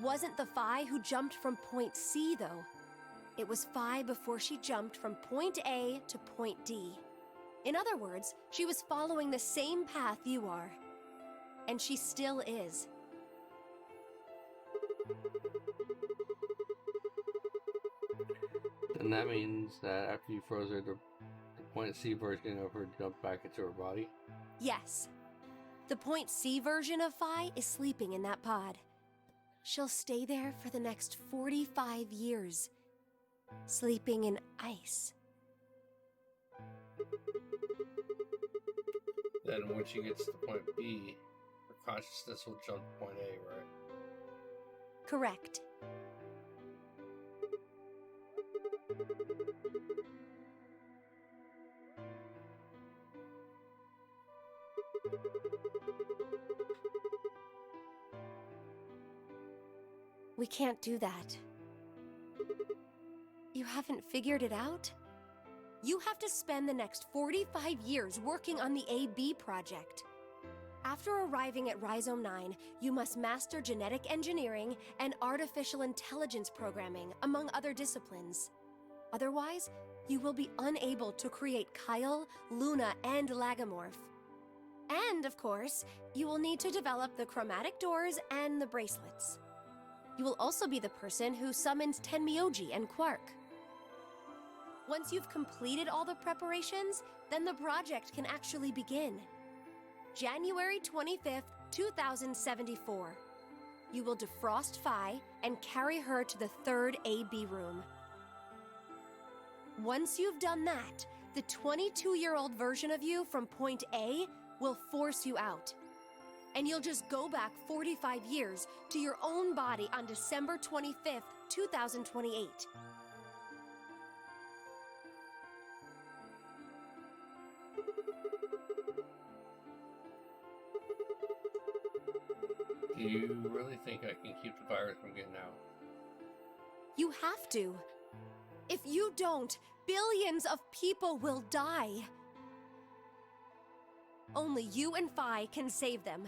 wasn't the Phi who jumped from point C, though. It was Phi before she jumped from point A to point D. In other words, she was following the same path you are. And she still is. And that means that after you froze her, the point C version of her jumped back into her body? Yes. The point C version of Phi is sleeping in that pod. She'll stay there for the next 45 years, sleeping in ice. Then when she gets to point B, her consciousness will jump to point A, right? Correct. We can't do that. You haven't figured it out? You have to spend the next 45 years working on the AB project. After arriving at Rhizome 9, you must master genetic engineering and artificial intelligence programming, among other disciplines. Otherwise, you will be unable to create Kyle, Luna, and Lagomorph. And, of course, you will need to develop the chromatic doors and the bracelets. You will also be the person who summons Tenmyoji and Quark. Once you've completed all the preparations, then the project can actually begin. January 25th, 2074. You will defrost Phi and carry her to the third AB room. Once you've done that, the 22-year-old version of you from point A will force you out. And you'll just go back 45 years to your own body on December 25th, 2028. Do you really think I can keep the virus from getting out? You have to. If you don't, billions of people will die. Only you and Phi can save them.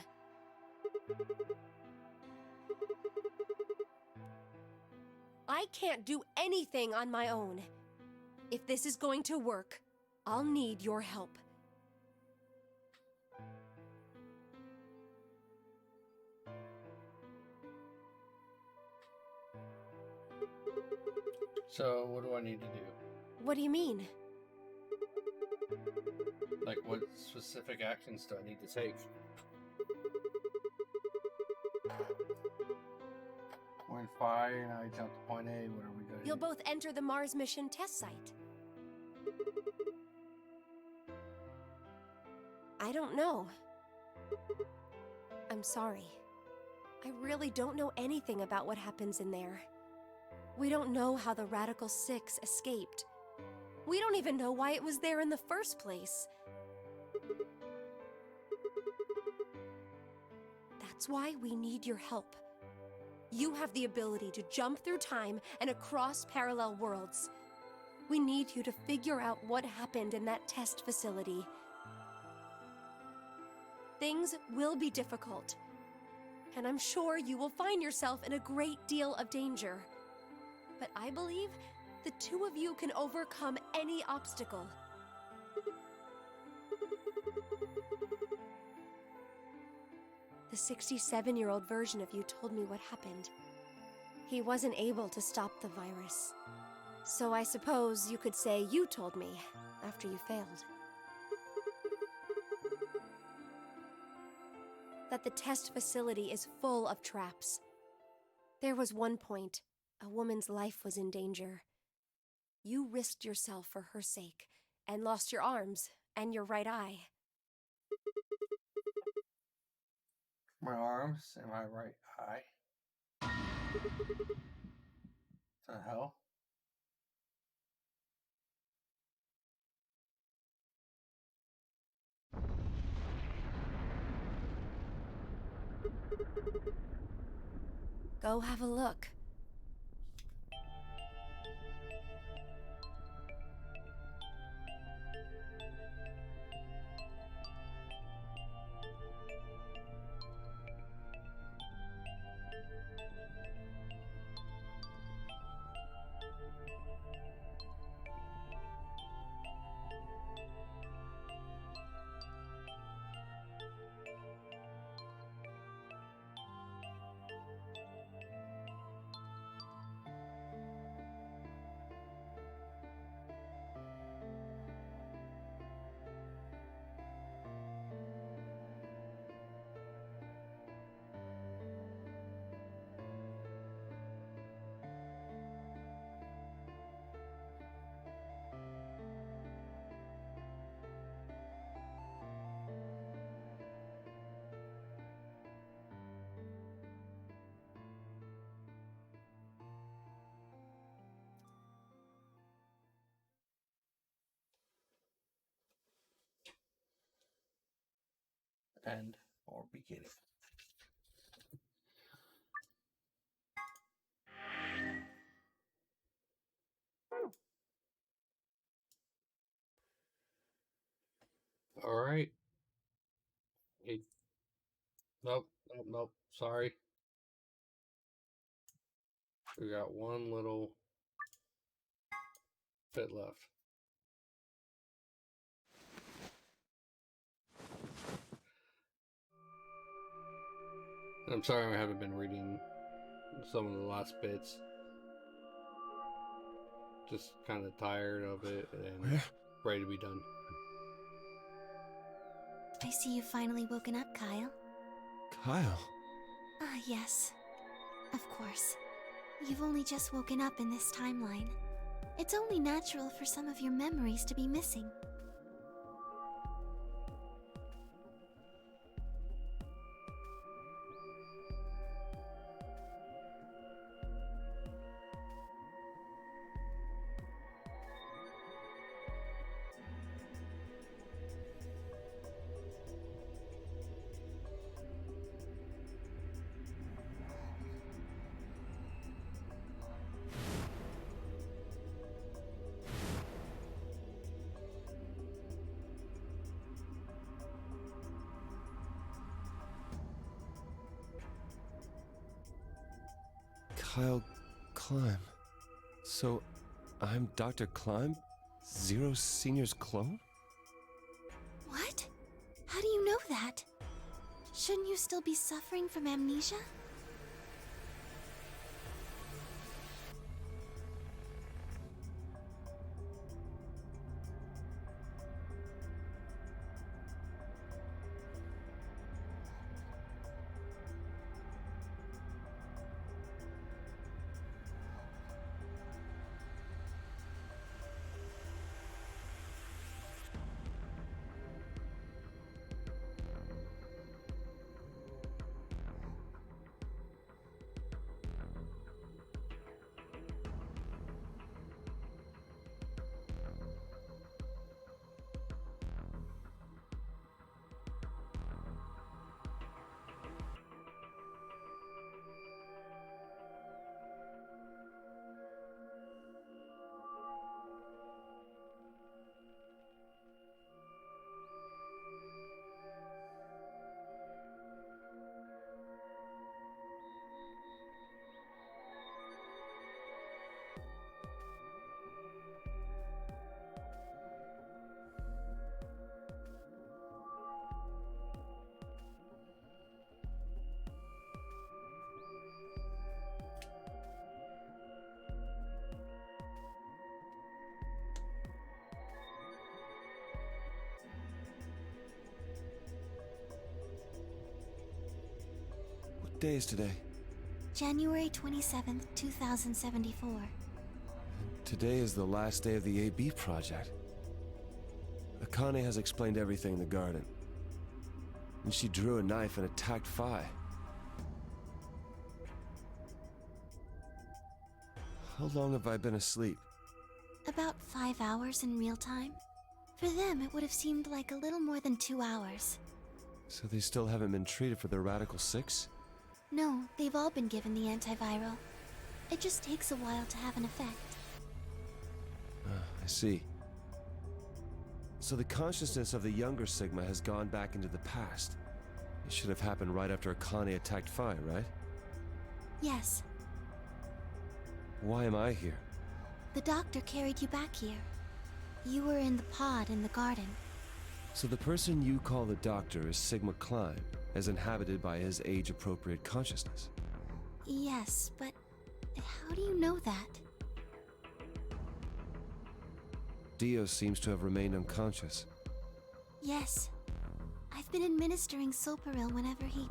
I can't do anything on my own. If this is going to work, I'll need your help. So, what do I need to do? What do you mean? Like, what specific actions do I need to take? When Phi and I jump to point A, what are we going to do? You'll both enter the Mars mission test site. I don't know. I'm sorry. I really don't know anything about what happens in there. We don't know how the Radical Six escaped. We don't even know why it was there in the first place. That's why we need your help. You have the ability to jump through time and across parallel worlds. We need you to figure out what happened in that test facility. Things will be difficult, and I'm sure you will find yourself in a great deal of danger. But I believe the two of you can overcome any obstacle. The 67-year-old version of you told me what happened. He wasn't able to stop the virus. So I suppose you could say you told me after you failed. That the test facility is full of traps. There was one point a woman's life was in danger. You risked yourself for her sake and lost your arms and your right eye. My arms and my right eye. The hell? Go have a look. end or beginning. All right. Hey, nope, nope, nope. Sorry. We got one little bit left. I'm sorry I haven't been reading some of the last bits. Just kind of tired of it and ready to be done. I see you've finally woken up, Kyle. Kyle? Ah, yes. Of course. You've only just woken up in this timeline. It's only natural for some of your memories to be missing. Kyle Climb. So, I'm Dr. Climb? Zero Senior's clone? What? How do you know that? Shouldn't you still be suffering from amnesia? What day is today? January 27th, 2074. Today is the last day of the AB project. Akane has explained everything in the garden. And she drew a knife and attacked Phi. How long have I been asleep? About 5 hours in real time. For them, it would have seemed like a little more than 2 hours. So they still haven't been treated for their Radical 6? No, they've all been given the antiviral. It just takes a while to have an effect. I see. So the consciousness of the younger Sigma has gone back into the past. It should have happened right after Akane attacked Phi, right? Yes, Why am I here? the doctor carried you back here. You were in the pod in the garden. So the person you call the doctor is Sigma Climb, as inhabited by his age-appropriate consciousness. Yes, but how do you know that? Dio seems to have remained unconscious. Yes. I've been administering Soparil whenever he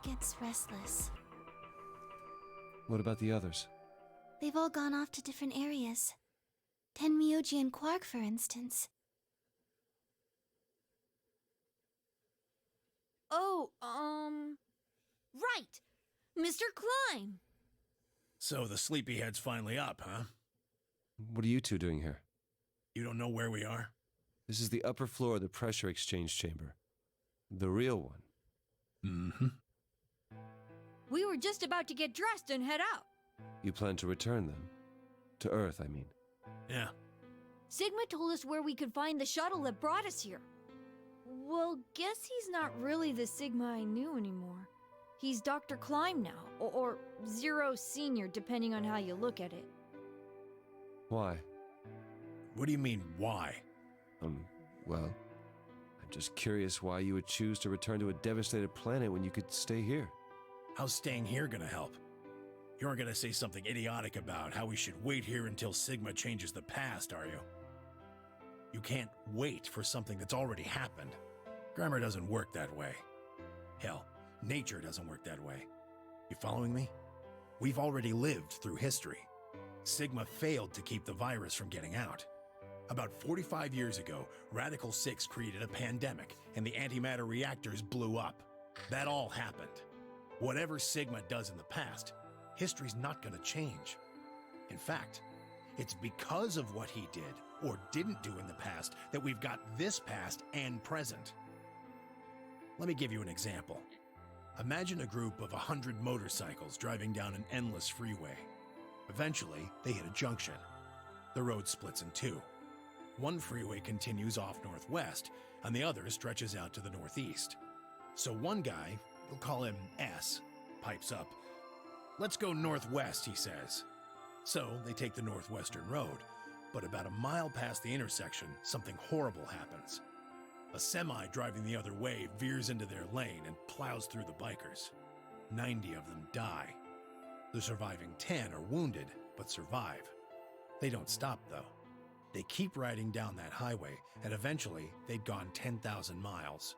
gets restless. What about the others? They've all gone off to different areas. Tenmyoji and Quark, for instance. Oh, right. Mr. Klein. So the sleepyhead's finally up, huh? What are you two doing here? You don't know where we are? This is the upper floor of the pressure exchange chamber. The real one. Mm-hmm. We were just about to get dressed and head out. You plan to return them? To Earth, I mean. Yeah. Sigma told us where we could find the shuttle that brought us here. Well, guess he's not really the Sigma I knew anymore. He's Dr. Klein now, or Zero Senior, depending on how you look at it. Why? What do you mean, why? Well, I'm just curious why you would choose to return to a devastated planet when you could stay here. How's staying here gonna help? You aren't gonna say something idiotic about how we should wait here until Sigma changes the past, are you? You can't wait for something that's already happened. Grammar doesn't work that way. Hell, nature doesn't work that way. You following me? We've already lived through history. Sigma failed to keep the virus from getting out. About 45 years ago, Radical 6 created a pandemic, and the antimatter reactors blew up. That all happened. Whatever Sigma does in the past, history's not going to change. In fact, it's because of what he did or didn't do in the past that we've got this past and present. Let me give you an example. Imagine a group of 100 motorcycles driving down an endless freeway. Eventually, they hit a junction. The road splits in two. One freeway continues off northwest, and the other stretches out to the northeast. So one guy, we'll call him S, pipes up. "Let's go northwest," he says. So they take the northwestern road, but about a mile past the intersection, something horrible happens. A semi driving the other way veers into their lane and plows through the bikers. 90 of them die. The surviving 10 are wounded, but survive. They don't stop, though. They keep riding down that highway, and eventually they'd gone 10,000 miles.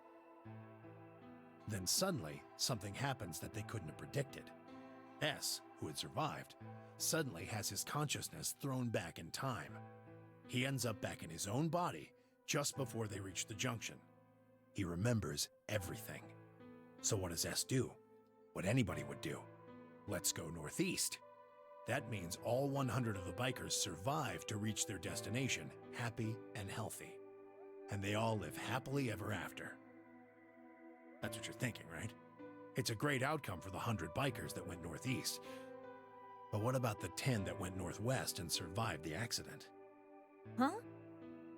Then suddenly, something happens that they couldn't have predicted. S, who had survived, suddenly has his consciousness thrown back in time. He ends up back in his own body just before they reach the junction. He remembers everything. So what does S do? What anybody would do. Let's go northeast. That means all 100 of the bikers survive to reach their destination, happy and healthy. And they all live happily ever after. That's what you're thinking, right? It's a great outcome for the 100 bikers that went northeast. But what about the 10 that went northwest and survived the accident? Huh?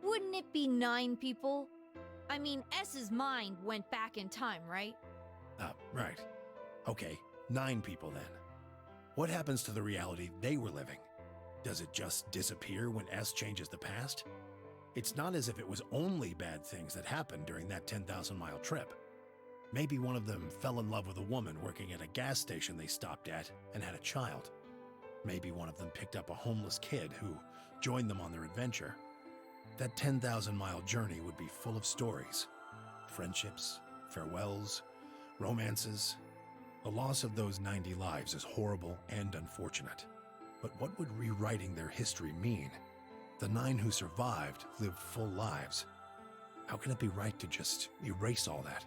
Wouldn't it be 9 people? I mean, S's mind went back in time, right? Right. Okay, 9 people then. What happens to the reality they were living? Does it just disappear when S changes the past? It's not as if it was only bad things that happened during that 10,000-mile trip. Maybe one of them fell in love with a woman working at a gas station they stopped at and had a child. Maybe one of them picked up a homeless kid who joined them on their adventure. That 10,000-mile journey would be full of stories. Friendships, farewells, romances. The loss of those 90 lives is horrible and unfortunate. But what would rewriting their history mean? The 9 who survived lived full lives. How can it be right to just erase all that?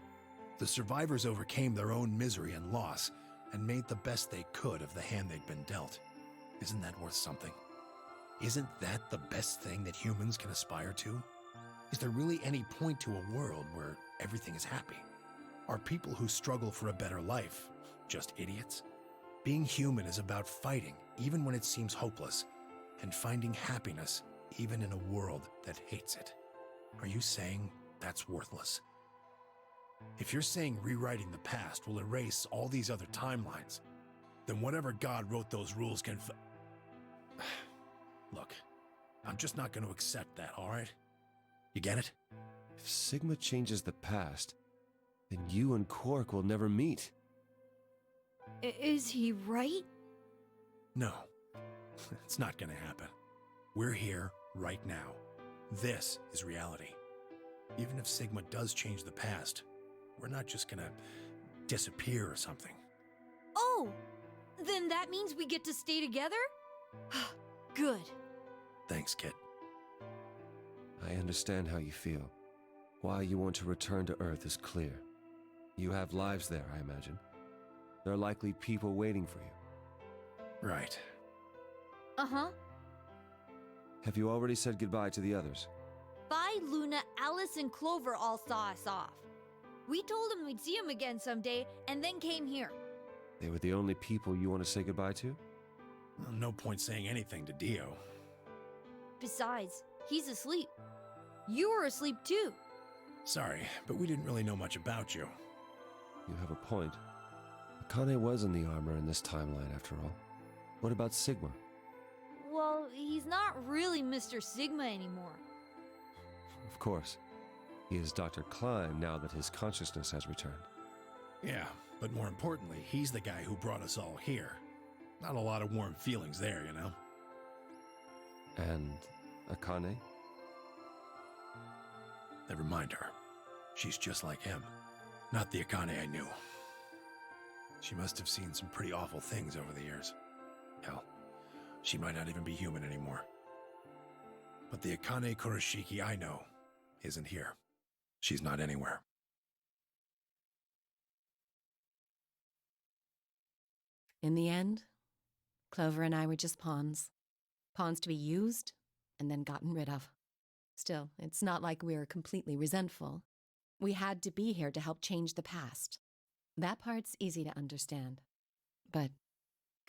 The survivors overcame their own misery and loss and made the best they could of the hand they'd been dealt. Isn't that worth something? Isn't that the best thing that humans can aspire to? Is there really any point to a world where everything is happy? Are people who struggle for a better life just idiots? Being human is about fighting even when it seems hopeless, and finding happiness even in a world that hates it. Are you saying that's worthless? If you're saying rewriting the past will erase all these other timelines, then whatever God wrote those rules can Look, I'm just not going to accept that, all right? You get it? If Sigma changes the past, then you and Quark will never meet. Is he right? No, it's not going to happen. We're here right now. This is reality. Even if Sigma does change the past, we're not just going to disappear or something. Oh! Then that means we get to stay together? Good. Thanks, kid. I understand how you feel. Why you want to return to Earth is clear. You have lives there, I imagine. There are likely people waiting for you. Right. Uh-huh. Have you already said goodbye to the others? Vi, Luna, Alice, and Clover all saw us off. We told him we'd see him again someday, and then came here. They were the only people you want to say goodbye to? Well, no point saying anything to Dio. Besides, he's asleep. You were asleep too. Sorry, but we didn't really know much about you. You have a point. Akane was in the armor in this timeline, after all. What about Sigma? Well, he's not really Mr. Sigma anymore. Of course. He is Dr. Klein now that his consciousness has returned. Yeah, but more importantly, he's the guy who brought us all here. Not a lot of warm feelings there, you know? And Akane? Never mind her. She's just like him. Not the Akane I knew. She must have seen some pretty awful things over the years. Hell, she might not even be human anymore. But the Akane Kurashiki I know isn't here. She's not anywhere. In the end, Clover and I were just pawns. Pawns to be used and then gotten rid of. Still, it's not like we're completely resentful. We had to be here to help change the past. That part's easy to understand. But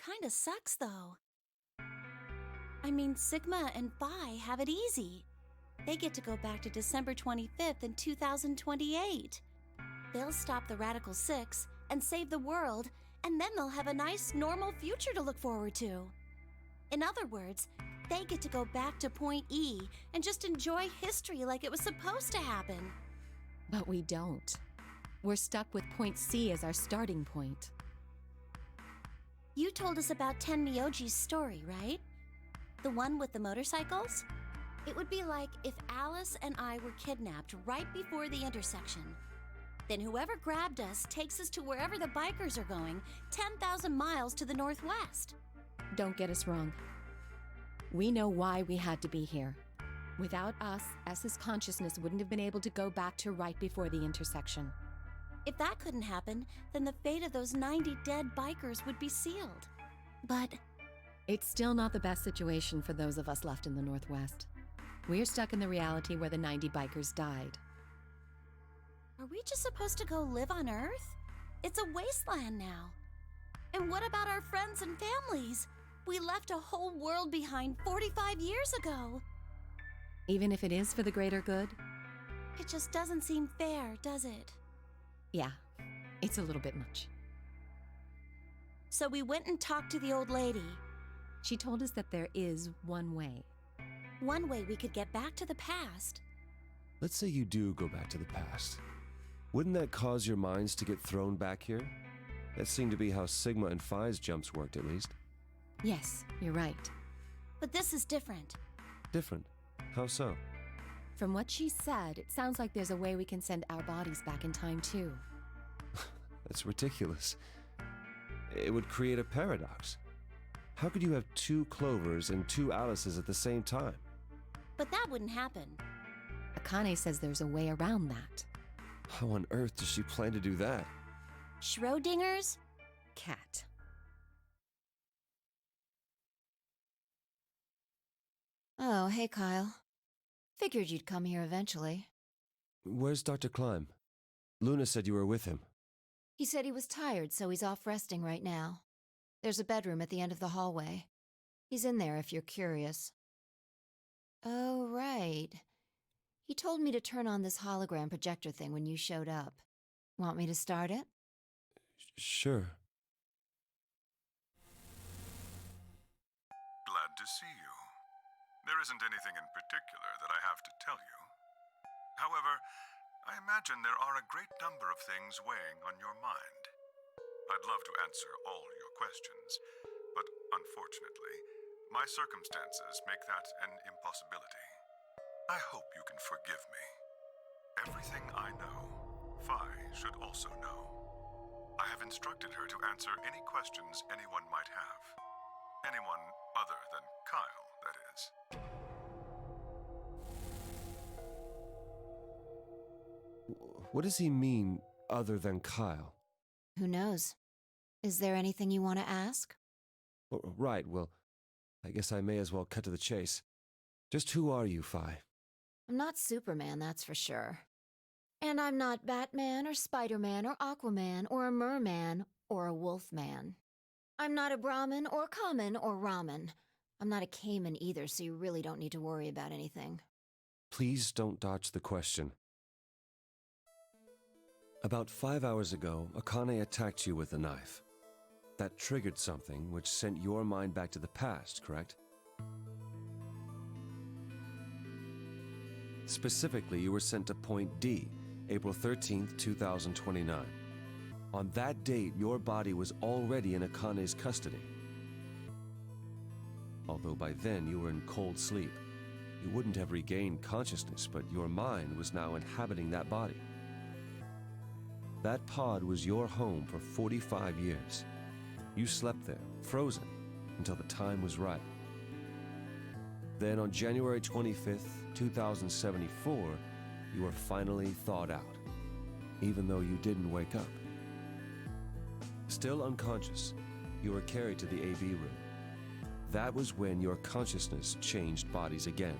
Kinda sucks, though. I mean, Sigma and Phi have it easy. They get to go back to December 25th in 2028. They'll stop the Radical Six and save the world, and then they'll have a nice, normal future to look forward to. In other words, they get to go back to Point E and just enjoy history like it was supposed to happen. But we don't. We're stuck with Point C as our starting point. You told us about Tenmyoji's story, right? The one with the motorcycles? It would be like if Alice and I were kidnapped right before the intersection. Then whoever grabbed us takes us to wherever the bikers are going, 10,000 miles to the northwest. Don't get us wrong. We know why we had to be here. Without us, S's consciousness wouldn't have been able to go back to right before the intersection. If that couldn't happen, then the fate of those 90 dead bikers would be sealed. But It's still not the best situation for those of us left in the Northwest. We're stuck in the reality where the 90 bikers died. are we just supposed to go live on Earth? It's a wasteland now. And what about our friends and families? We left a whole world behind 45 years ago. Even if it is for the greater good? It just doesn't seem fair, does it? Yeah, it's a little bit much. So we went and talked to the old lady. She told us that there is one way. One way we could get back to the past. Let's say you do go back to the past. Wouldn't that cause your minds to get thrown back here? That seemed to be how Sigma and Phi's jumps worked, at least. Yes, you're right. But this is different. Different. How so? From what she said, it sounds like there's a way we can send our bodies back in time, too. That's ridiculous. It would create a paradox. How could you have two Clovers and two Alices at the same time? But that wouldn't happen. Akane says there's a way around that. How on earth does she plan to do that? Schrodinger's? Cat. Oh, hey, Kyle. Figured you'd come here eventually. Where's Dr. Klein? Luna said you were with him. He said he was tired, so he's off resting right now. There's a bedroom at the end of the hallway. He's in there if you're curious. Oh, right. He told me to turn on this hologram projector thing when you showed up. Want me to start it? Sure. Glad to see you. There isn't anything in particular that I have to tell you. However, I imagine there are a great number of things weighing on your mind. I'd love to answer all your questions, but unfortunately, my circumstances make that an impossibility. I hope you can forgive me. Everything I know, Phi should also know. I have instructed her to answer any questions anyone might have. Anyone other than Kyle, that is. What does he mean, other than Kyle? Who knows? Is there anything you want to ask? Right, well, I guess I may as well cut to the chase. Just who are you, Phi? I'm not Superman, that's for sure. And I'm not Batman or Spider-Man or Aquaman or a Merman or a Wolfman. I'm not a Brahmin or Common or Ramen. I'm not a Cayman either, so you really don't need to worry about anything. Please don't dodge the question. About 5 hours ago, Akane attacked you with a knife. That triggered something which sent your mind back to the past, correct? Specifically, you were sent to Point D, April 13th, 2029. On that date, your body was already in Akane's custody. Although by then you were in cold sleep. You wouldn't have regained consciousness, but your mind was now inhabiting that body. That pod was your home for 45 years. You slept there, frozen, until the time was right. Then on January 25th, 2074, you were finally thawed out, even though you didn't wake up. Still unconscious, you were carried to the AB room. That was when your consciousness changed bodies again.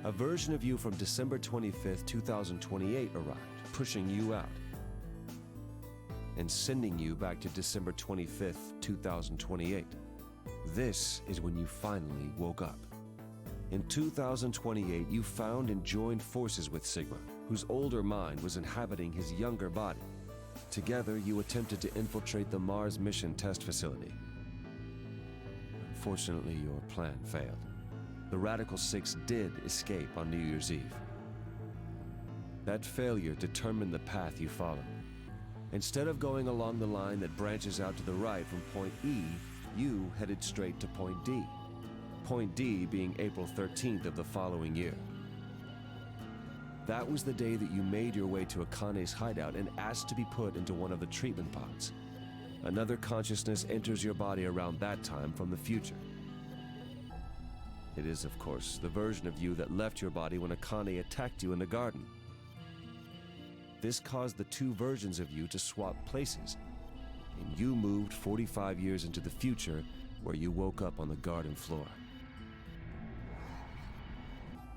A version of you from December 25th, 2028 arrived, pushing you out and sending you back to December 25th, 2028. This is when you finally woke up. In 2028, you found and joined forces with Sigma, whose older mind was inhabiting his younger body. Together, you attempted to infiltrate the Mars mission test facility. Unfortunately, your plan failed. The Radical Six did escape on New Year's Eve. That failure determined the path you followed. Instead of going along the line that branches out to the right from Point E, you headed straight to Point D. Point D being April 13th of the following year. That was the day that you made your way to Akane's hideout and asked to be put into one of the treatment pods. Another consciousness enters your body around that time from the future. It is, of course, the version of you that left your body when Akane attacked you in the garden. This caused the two versions of you to swap places, and you moved 45 years into the future where you woke up on the garden floor.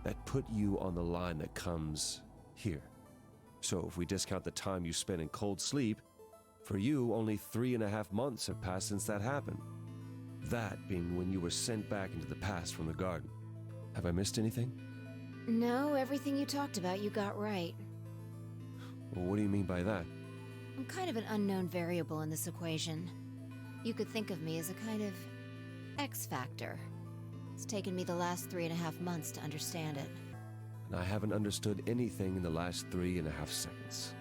That put you on the line that comes here. So if we discount the time you spent in cold sleep, for you, only 3.5 months have passed since that happened. That being when you were sent back into the past from the garden. Have I missed anything? No, everything you talked about you got right. Well, what do you mean by that? I'm kind of an unknown variable in this equation. You could think of me as a kind of X factor. It's taken me the last 3.5 months to understand it. And I haven't understood anything in the last 3.5 seconds.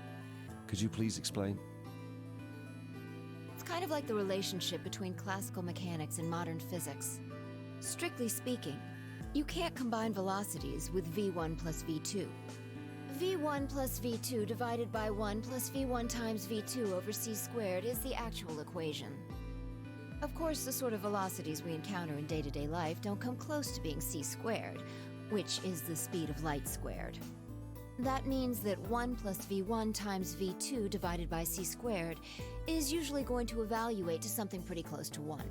Could you please explain? It's kind of like the relationship between classical mechanics and modern physics. Strictly speaking, you can't combine velocities with v1 plus v2. v1 plus v2 divided by 1 plus v1 times v2 over c squared is the actual equation. Of course, the sort of velocities we encounter in day-to-day life don't come close to being c squared, which is the speed of light squared. That means that 1 plus v1 times v2 divided by c squared is usually going to evaluate to something pretty close to 1.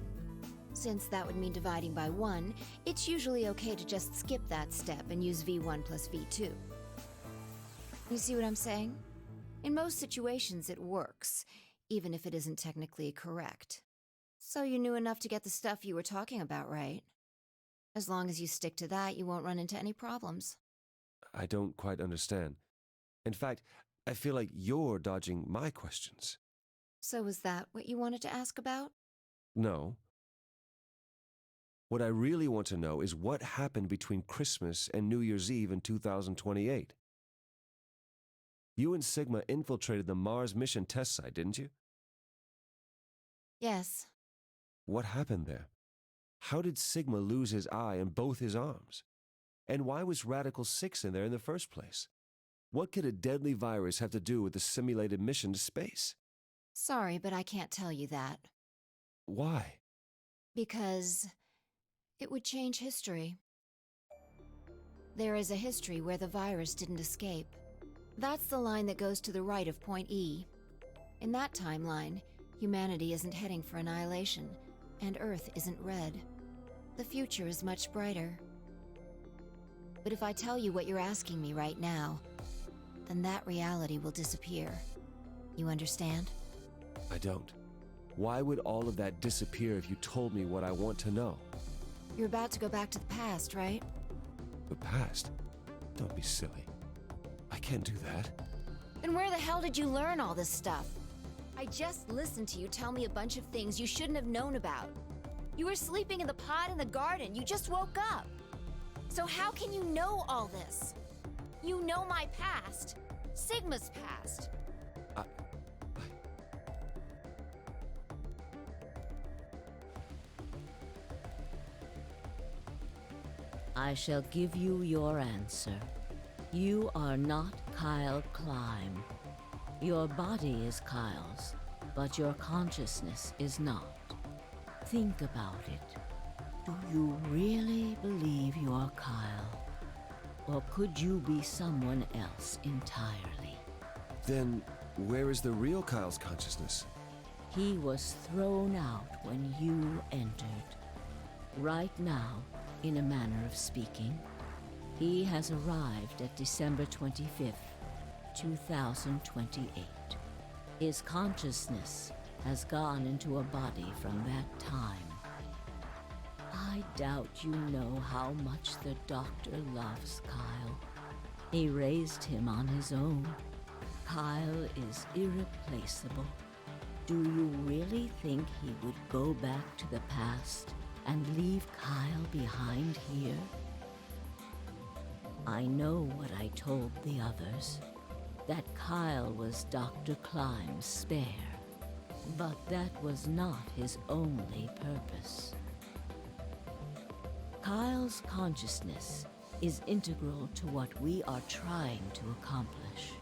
Since that would mean dividing by 1, it's usually okay to just skip that step and use v1 plus v2. You see what I'm saying? In most situations it works, even if it isn't technically correct. So you knew enough to get the stuff you were talking about right. As long as you stick to that, you won't run into any problems. I don't quite understand. In fact, I feel like you're dodging my questions. So is that what you wanted to ask about? No. What I really want to know is what happened between Christmas and New Year's Eve in 2028. You and Sigma infiltrated the Mars mission test site, didn't you? Yes. What happened there? How did Sigma lose his eye and both his arms? And why was Radical 6 in there in the first place? What could a deadly virus have to do with the simulated mission to space? Sorry, but I can't tell you that. Why? Because it would change history. There is a history where the virus didn't escape. That's the line that goes to the right of Point E. In that timeline, humanity isn't heading for annihilation, and Earth isn't red. The future is much brighter. But if I tell you what you're asking me right now, then that reality will disappear. You understand? I don't. Why would all of that disappear if you told me what I want to know? You're about to go back to the past, right? The past? Don't be silly. I can't do that. Then where the hell did you learn all this stuff? I just listened to you tell me a bunch of things you shouldn't have known about. You were sleeping in the pod in the garden. You just woke up. So how can you know all this? You know my past. Sigma's past. I shall give you your answer. You are not Kyle Climb. Your body is Kyle's, but your consciousness is not. Think about it. Do you really believe you're Kyle? Or could you be someone else entirely? Then, where is the real Kyle's consciousness? He was thrown out when you entered. Right now, in a manner of speaking, he has arrived at December 25th, 2028. His consciousness has gone into a body from that time. I doubt you know how much the Doctor loves Kyle. He raised him on his own. Kyle is irreplaceable. Do you really think he would go back to the past and leave Kyle behind here? I know what I told the others, that Kyle was Dr. Climb's spare, but that was not his only purpose. Kyle's consciousness is integral to what we are trying to accomplish.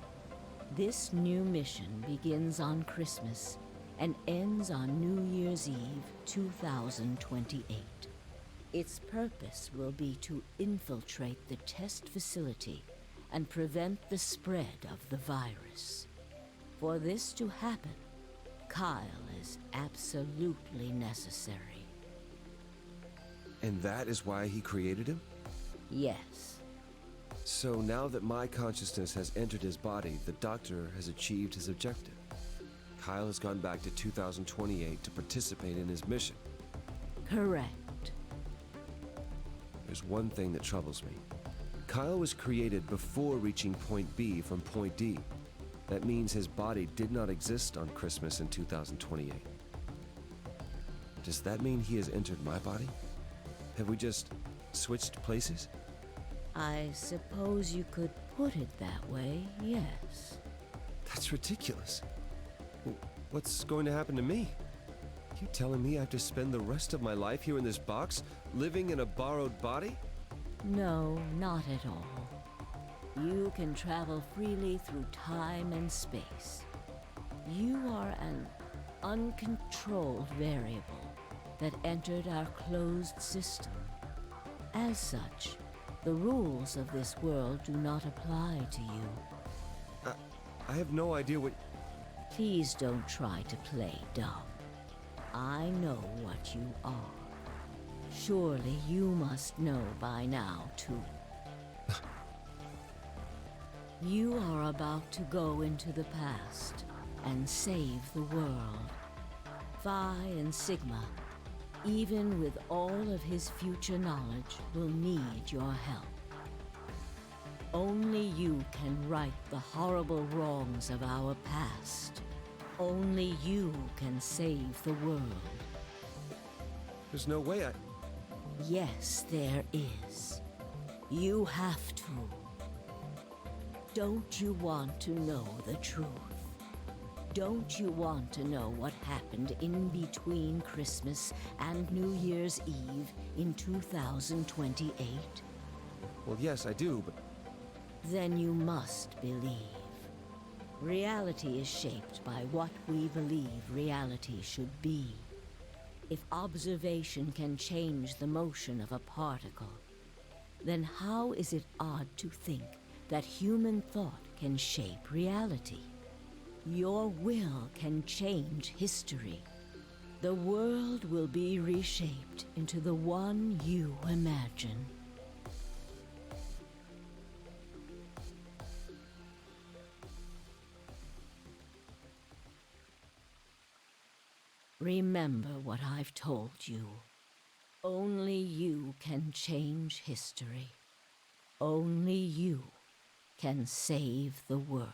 This new mission begins on Christmas and ends on New Year's Eve 2028. Its purpose will be to infiltrate the test facility and prevent the spread of the virus. For this to happen, Kyle is absolutely necessary. And that is why he created him? Yes. So now that my consciousness has entered his body, the Doctor has achieved his objective. Kyle has gone back to 2028 to participate in his mission. Correct. There's one thing that troubles me. Kyle was created before reaching Point B from Point D. That means his body did not exist on Christmas in 2028. Does that mean he has entered my body? Have we just switched places? I suppose you could put it that way, yes. That's ridiculous. What's going to happen to me? You telling me I have to spend the rest of my life here in this box, living in a borrowed body? No, not at all. You can travel freely through time and space. You are an uncontrolled variable that entered our closed system. As such, the rules of this world do not apply to you. I have no idea what... Please don't try to play dumb. I know what you are. Surely you must know by now, too. You are about to go into the past and save the world. Phi and Sigma, even with all of his future knowledge, will need your help. Only you can right the horrible wrongs of our past. Only you can save the world. There's no way I... Yes, there is. You have to. Don't you want to know the truth? Don't you want to know what happened in between Christmas and New Year's Eve in 2028? Well, yes, I do, but... Then you must believe. Reality is shaped by what we believe reality should be. If observation can change the motion of a particle, then how is it odd to think that human thought can shape reality? Your will can change history. The world will be reshaped into the one you imagine. Remember what I've told you. Only you can change history. Only you can save the world.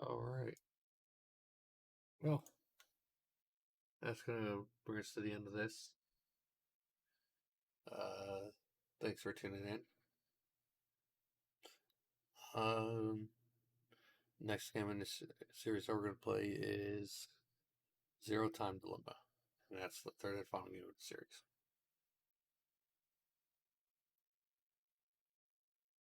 Alright. Well, that's gonna bring us to the end of this. Thanks for tuning in. Next game in this series that we're going to play is Zero Time Dilemma. And that's the third and final game of the series.